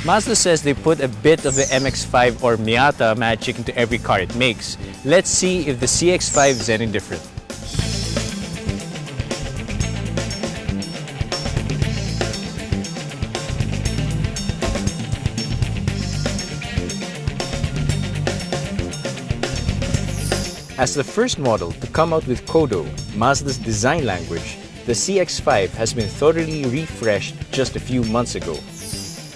Mazda says they put a bit of the MX-5 or Miata magic into every car it makes. Let's see if the CX-5 is any different. As the first model to come out with KODO, Mazda's design language, the CX-5 has been thoroughly refreshed just a few months ago.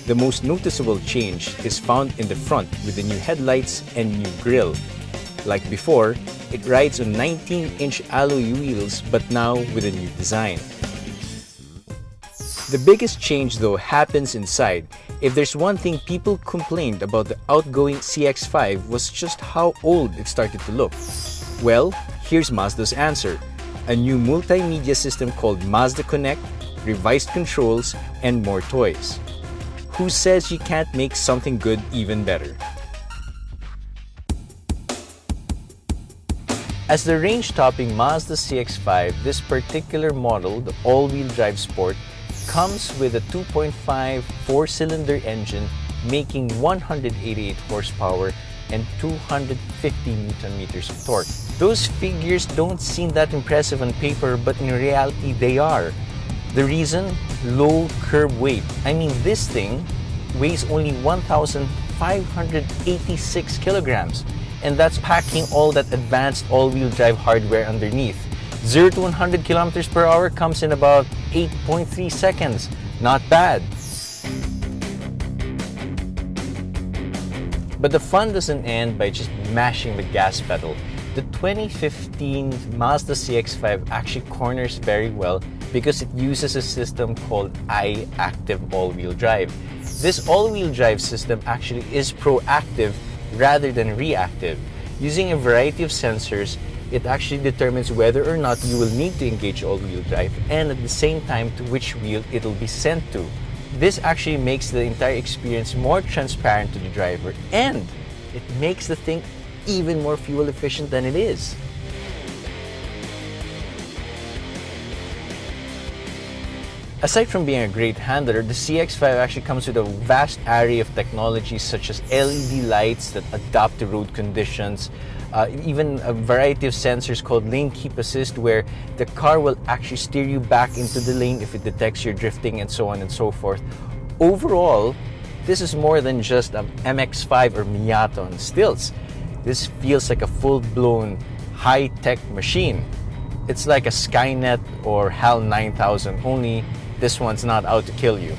The most noticeable change is found in the front with the new headlights and new grille. Like before, it rides on 19-inch alloy wheels but now with a new design. The biggest change though happens inside. If there's one thing people complained about the outgoing CX-5 was just how old it started to look. Well, here's Mazda's answer. A new multimedia system called Mazda Connect, revised controls, and more toys. Who says you can't make something good even better? As the range-topping Mazda CX-5, this particular model, the all-wheel drive Sport, comes with a 2.5 four-cylinder engine making 188 horsepower and 250 Nm of torque. Those figures don't seem that impressive on paper, but in reality they are. The reason? Low curb weight. I mean, this thing weighs only 1,586 kilograms, and that's packing all that advanced all-wheel drive hardware underneath. 0 to 100 kilometers per hour comes in about 8.3 seconds. Not bad. But the fun doesn't end by just mashing the gas pedal. The 2015 Mazda CX-5 actually corners very well because it uses a system called iActive all-wheel drive. This all-wheel drive system actually is proactive rather than reactive. Using a variety of sensors, it actually determines whether or not you will need to engage all-wheel drive and at the same time to which wheel it will be sent to. This actually makes the entire experience more transparent to the driver, and it makes the thing even more fuel efficient than it is. Aside from being a great handler, the CX-5 actually comes with a vast array of technologies such as LED lights that adapt to road conditions, even a variety of sensors called lane keep assist, where the car will actually steer you back into the lane if it detects you're drifting, and so on and so forth. Overall, this is more than just an MX-5 or Miata on stilts. This feels like a full-blown high-tech machine. It's like a Skynet or HAL 9000, only this one's not out to kill you.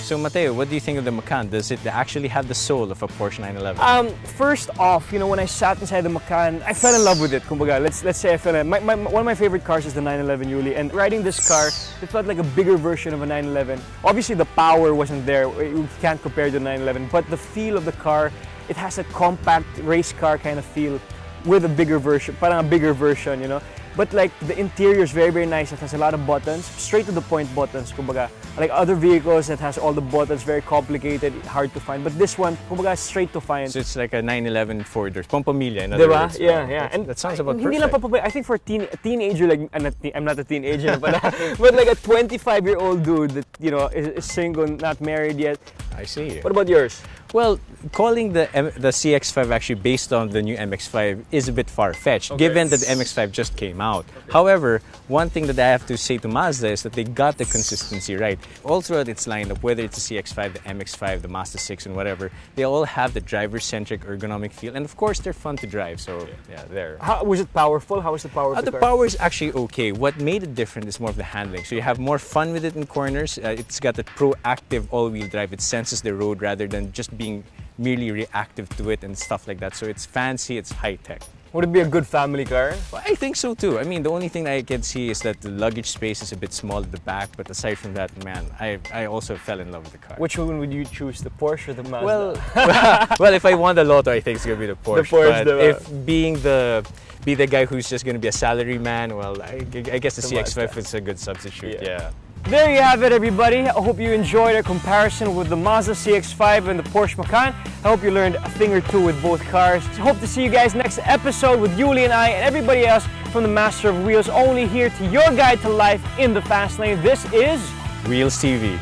So Matteo, what do you think of the Macan? Does it actually have the soul of a Porsche 911? First off, when I sat inside the Macan, I fell in love with it. Kumbaga, let's say I fell in. One of my favorite cars is the 911 Yuli, and riding this car, it felt like a bigger version of a 911. Obviously, the power wasn't there. You can't compare to the 911, but the feel of the car, it has a compact race car kind of feel with a bigger version, parang a bigger version, But like the interior is very, very nice. It has a lot of buttons, straight to the point buttons, kumbaga. Like other vehicles that has all the buttons, very complicated, hard to find. But this one, kumbaga, straight to find. So it's like a 911 Ford or Pampamilya, in other Diba? words. Yeah. And that sounds about hindi perfect. lang I think for a teenager, like I'm not a teenager, but like a 25-year-old dude that is single, not married yet. I see. What about yours? Well, calling the CX-5 actually based on the new MX-5 is a bit far-fetched, given that the MX-5 just came out. However, one thing that I have to say to Mazda is that they got the consistency right. All throughout its lineup, whether it's the CX-5, the MX-5, the Mazda 6, and whatever, they all have the driver-centric ergonomic feel, and of course, they're fun to drive. So yeah, there. How was it powerful? How was the power of the The car? power is actually okay. What made it different is more of the handling. So you have more fun with it in corners. It's got that proactive all-wheel drive. It senses the road rather than just being merely reactive to it and stuff like that. So it's fancy, it's high-tech. Would it be a good family car? Well, I think so too. I mean, the only thing I can see is that the luggage space is a bit small at the back, but aside from that, man, I also fell in love with the car. Which one would you choose, the Porsche or the Mazda? Well, if I won the lotto, I think it's gonna be the Porsche. The Porsche, but if be the guy who's just gonna be a salary man, well, I guess the CX-5 is a good substitute. Yeah. There you have it, everybody. I hope you enjoyed our comparison with the Mazda CX-5 and the Porsche Macan. I hope you learned a thing or two with both cars. So hope to see you guys next episode with Yuli and I and everybody else from the Master of Wheels, only here to your guide to life in the fast lane. This is Wheels TV.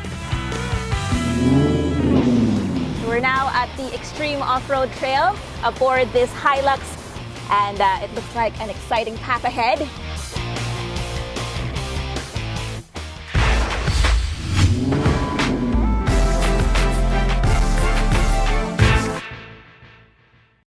We're now at the Extreme Off-Road Trail aboard this Hilux, and it looks like an exciting path ahead.